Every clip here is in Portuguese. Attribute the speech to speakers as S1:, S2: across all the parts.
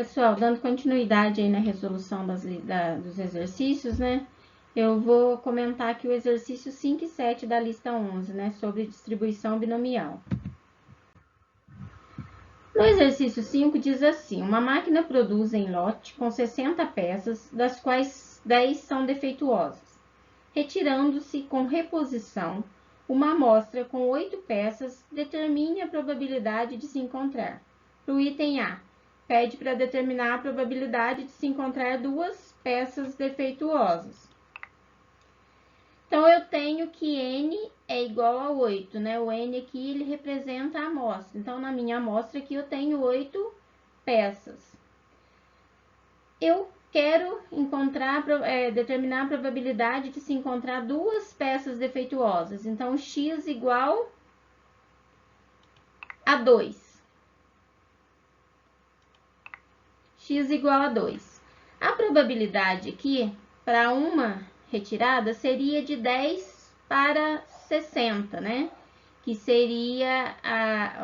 S1: Pessoal, dando continuidade aí na resolução dos exercícios, né? Eu vou comentar aqui o exercício 5 e 7 da lista 11, né? Sobre distribuição binomial. No exercício 5 diz assim: uma máquina produz em lote com 60 peças, das quais 10 são defeituosas. Retirando-se com reposição uma amostra com 8 peças, determine a probabilidade de se encontrar. Para o item A, pede para determinar a probabilidade de se encontrar 2 peças defeituosas. Então, eu tenho que N é igual a 8, né? O N aqui, ele representa a amostra. Então, na minha amostra aqui, eu tenho 8 peças. Eu quero determinar a probabilidade de se encontrar 2 peças defeituosas. Então, x igual a 2. X igual a 2. A probabilidade aqui, para uma retirada, seria de 10 para 60, né? Que seria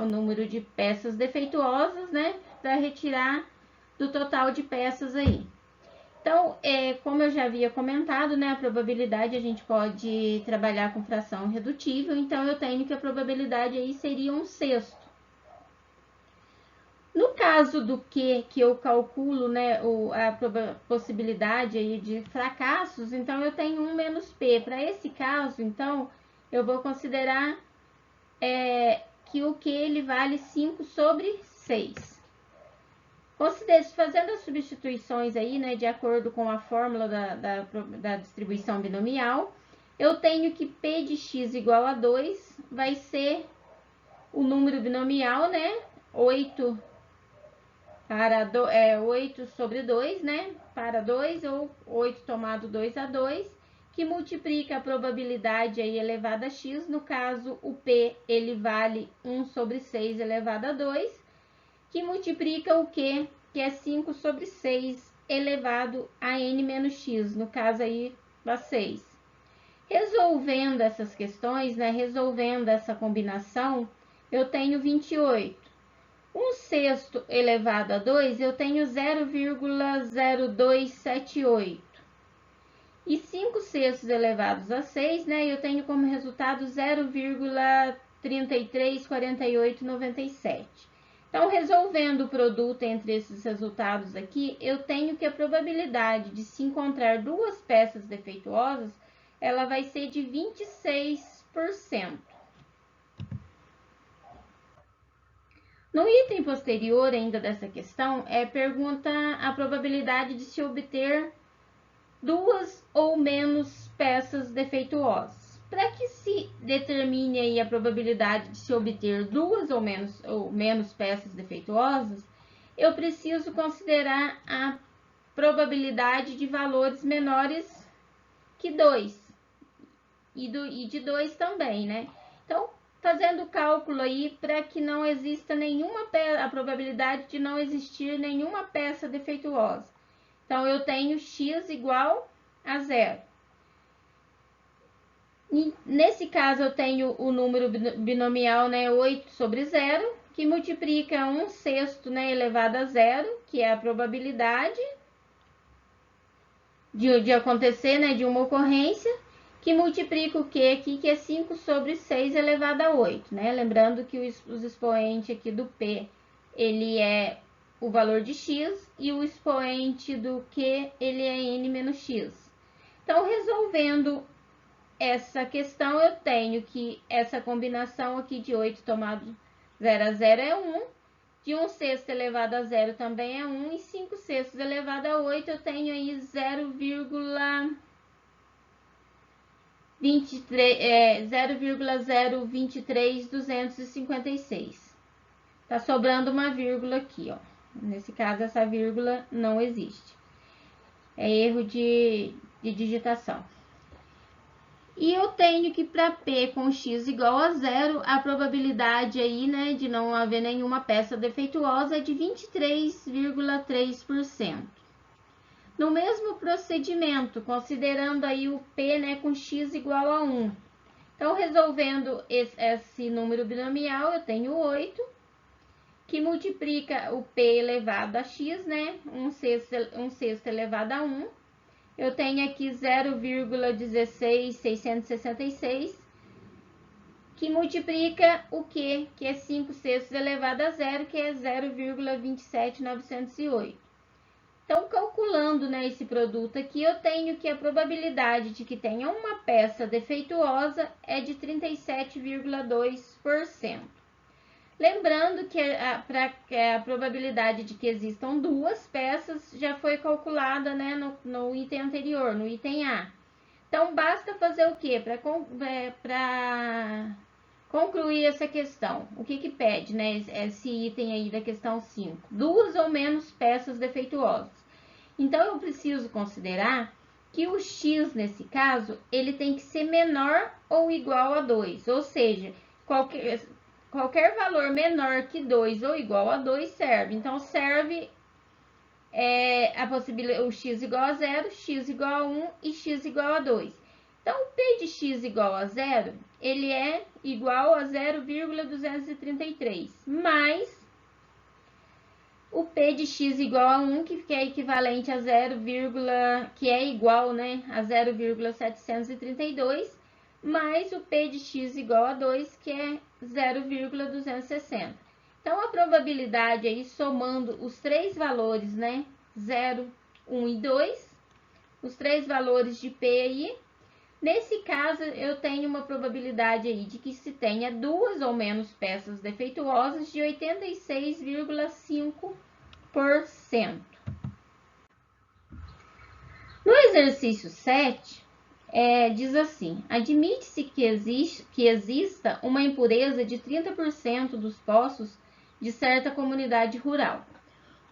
S1: o número de peças defeituosas, né? Para retirar do total de peças aí. Então, como eu já havia comentado, né, a probabilidade a gente pode trabalhar com fração redutível, então eu tenho que a probabilidade aí seria 1/6. No caso do que eu calculo, né, a possibilidade aí de fracassos, então eu tenho 1 menos P. Para esse caso, então, eu vou considerar que o Q ele vale 5/6. Fazendo as substituições aí, né, de acordo com a fórmula da distribuição binomial, eu tenho que P de x igual a 2 vai ser o número binomial, né, 8 sobre 2, né, para 2, ou 8 tomado 2 a 2, que multiplica a probabilidade aí elevada a x, no caso o P ele vale 1/6 elevado a 2, que multiplica o Q, que é 5/6 elevado a n menos x, no caso aí dá 6. Resolvendo essas questões, né, resolvendo essa combinação, eu tenho 28. 1/6 elevado a 2, eu tenho 0,0278. E 5/6 elevados a 6, né, eu tenho como resultado 0,334897. Então, resolvendo o produto entre esses resultados aqui, eu tenho que a probabilidade de se encontrar 2 peças defeituosas, ela vai ser de 26%. No item posterior ainda dessa questão, pergunta a probabilidade de se obter 2 ou menos peças defeituosas. Para que se determine aí a probabilidade de se obter 2 ou menos peças defeituosas, eu preciso considerar a probabilidade de valores menores que 2 e de 2 também, né? Então, fazendo o cálculo aí para que não exista a probabilidade de não existir nenhuma peça defeituosa. Então, eu tenho x igual a 0. E nesse caso, eu tenho o número binomial, né, 8/0, que multiplica 1/6, né, elevado a 0, que é a probabilidade de acontecer, né, de uma ocorrência, que multiplica o Q aqui, que é 5/6 elevado a 8, né? Lembrando que os expoentes aqui do P, ele é o valor de x, e o expoente do Q, ele é n menos x. Então, resolvendo essa questão, eu tenho que essa combinação aqui de 8 tomado 0 a 0 é 1, de 1/6 elevado a 0 também é 1, e 5/6 elevado a 8 eu tenho aí 0,023256. Tá sobrando uma vírgula aqui, ó. Nesse caso, essa vírgula não existe. É erro de digitação. E eu tenho que para P com x igual a 0, a probabilidade aí, né, de não haver nenhuma peça defeituosa é de 23,3%. No mesmo procedimento, considerando aí o P, né, com x igual a 1. Então, resolvendo esse número binomial, eu tenho 8. que multiplica o P elevado a X, né? 1/6 elevado a 1. Eu tenho aqui 0,16666, que multiplica o Q, que é 5/6 elevado a 0, que é 0,27908. Então, calculando, né, esse produto aqui, eu tenho que a probabilidade de que tenha uma peça defeituosa é de 37,2%. Lembrando que a probabilidade de que existam duas peças já foi calculada, né, no item anterior, no item A. Então, basta fazer o quê? Para concluir essa questão, o que pede, né, esse item aí da questão 5? Duas ou menos peças defeituosas. Então, eu preciso considerar que o x, nesse caso, ele tem que ser menor ou igual a 2, ou seja, qualquer valor menor que 2 ou igual a 2 serve. Então, serve a possibilidade, o x igual a 0, x igual a 1 e x igual a 2. Então, o P de x igual a 0, ele é igual a 0,233, mais o P de x igual a 1, que é equivalente a 0, que é igual, né, a 0,732, mais o P de x igual a 2, que é 0,260. Então, a probabilidade aí, somando os três valores, né, 0, 1 e 2, os três valores de P aí, nesse caso, eu tenho uma probabilidade aí de que se tenha duas ou menos peças defeituosas de 86,5%. No exercício 7, diz assim: admite-se que exista uma impureza de 30% dos poços de certa comunidade rural.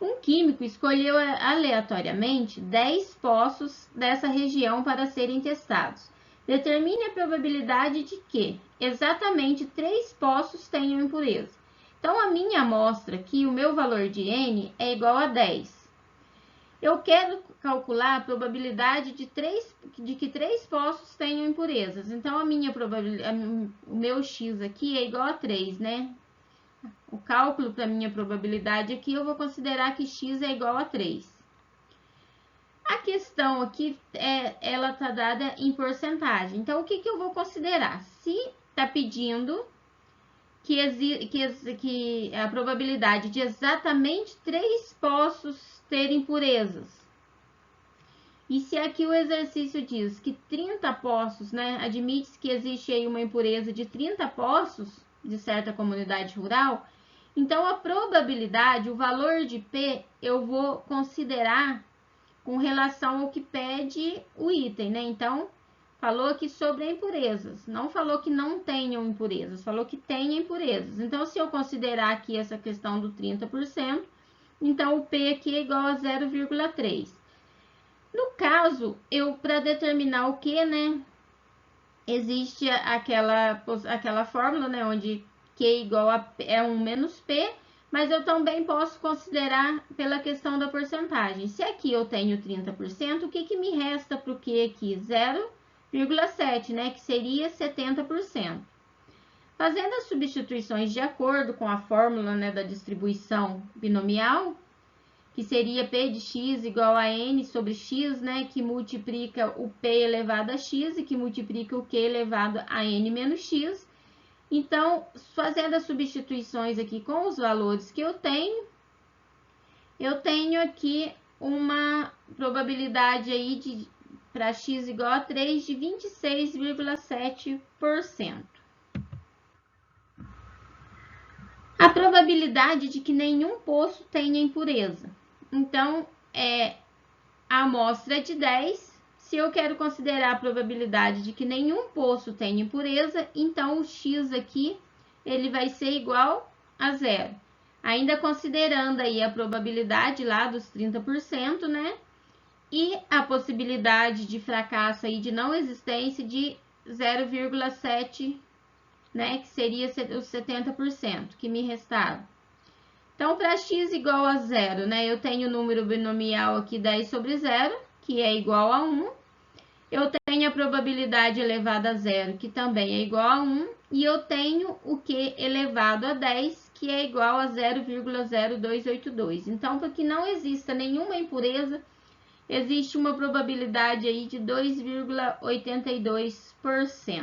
S1: Um químico escolheu aleatoriamente 10 poços dessa região para serem testados. Determine a probabilidade de que exatamente 3 poços tenham impureza. Então, a minha amostra aqui, o meu valor de N é igual a 10. Eu quero calcular a probabilidade de que 3 poços tenham impurezas. Então, o meu X aqui é igual a 3, né? O cálculo para minha probabilidade aqui, eu vou considerar que x é igual a 3. A questão aqui, ela está dada em porcentagem. Então, o que eu vou considerar? Se está pedindo que a probabilidade de exatamente 3 poços terem impurezas. E se aqui o exercício diz que 30 poços, né, admite-se que existe aí uma impureza de 30 poços de certa comunidade rural, então a probabilidade, o valor de P, eu vou considerar com relação ao que pede o item, né? Então, falou aqui sobre impurezas, não falou que não tenham impurezas, falou que tem impurezas. Então, se eu considerar aqui essa questão do 30%, então o P aqui é igual a 0,3. No caso, para determinar o que, né, existe aquela fórmula, né, onde Q igual a 1 menos P, mas eu também posso considerar pela questão da porcentagem. Se aqui eu tenho 30%, o que me resta para o Q aqui? 0,7, né, que seria 70%. Fazendo as substituições de acordo com a fórmula, né, da distribuição binomial, que seria P de x igual a n sobre x, né, que multiplica o P elevado a x e que multiplica o Q elevado a n menos x. Então, fazendo as substituições aqui com os valores que eu tenho aqui uma probabilidade aí para x igual a 3 de 26,7%. A probabilidade de que nenhum poço tenha impureza. Então, a amostra é de 10. Se eu quero considerar a probabilidade de que nenhum poço tenha impureza, então o x aqui, ele vai ser igual a 0. Ainda considerando aí a probabilidade lá dos 30%, né? E a possibilidade de fracasso aí de não existência de 0,7, né? Que seria os 70% que me restaram. Então, para x igual a 0, né, eu tenho o número binomial aqui 10 sobre 0, que é igual a 1. Eu tenho a probabilidade elevada a zero, que também é igual a 1, e eu tenho o Q elevado a 10, que é igual a 0,0282. Então, para que não exista nenhuma impureza, existe uma probabilidade aí de 2,82%.